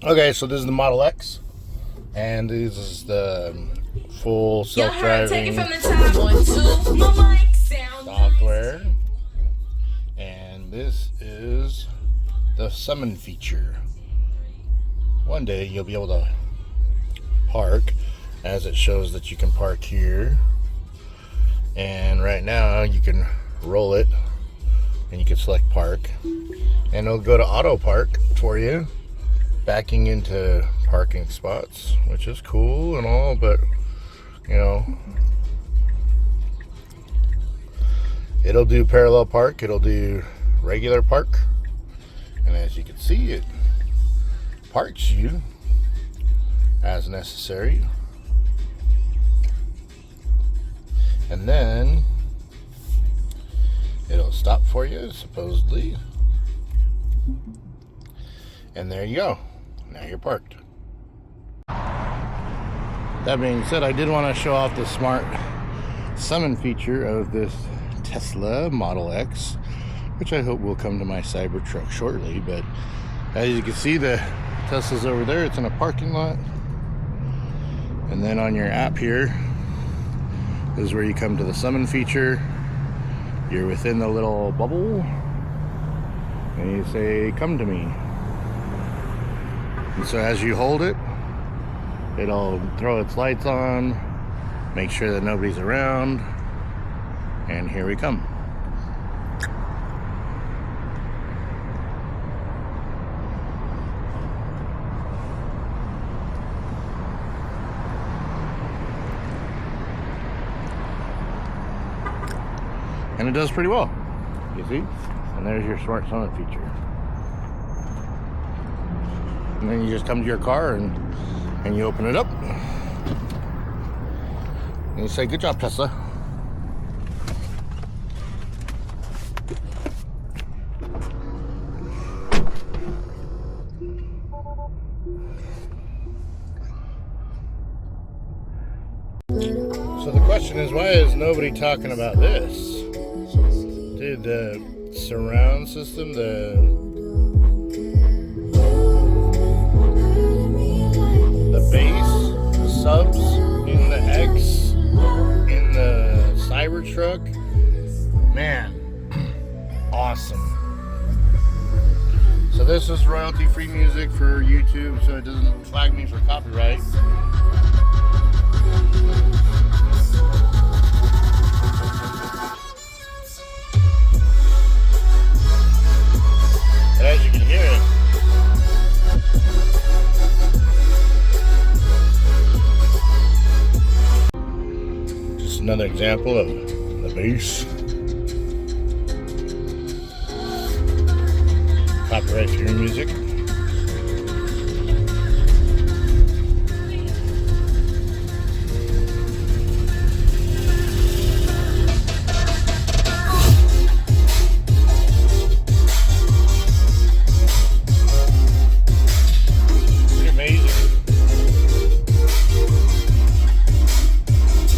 Okay, so this is the Model X, and this is the full self-driving software, and this is the summon feature. One day you'll be able to park, as it shows that you can park here, and right now you can roll it and you can select park, and it'll go to auto park for you, backing into parking spots, which is cool and all, but you know, it'll do parallel park, it'll do regular park, and as you can see, it parks you as necessary, and then it'll stop for you supposedly, and there you go. Now you're parked. That being said, I did want to show off the smart summon feature of this Tesla Model X, which I hope will come to my Cybertruck shortly. But as you can see, the Tesla's over there. It's in a parking lot. And then on your app here is where you come to the summon feature. You're within the little bubble, and you say, "Come to me." And so as you hold it, it'll throw its lights on, make sure that nobody's around, and here we come. And it does pretty well, you see? And there's your smart summon feature. And then you just come to your car and you open it up. And you say, "Good job, Tesla." So the question is, why is nobody talking about this? Dude, the surround system, the bass, the subs in the X, in the Cybertruck, man, awesome. So this is royalty-free music for YouTube, so it doesn't flag me for copyright. And as you can hear it, just another example of the bass. Copyright free music.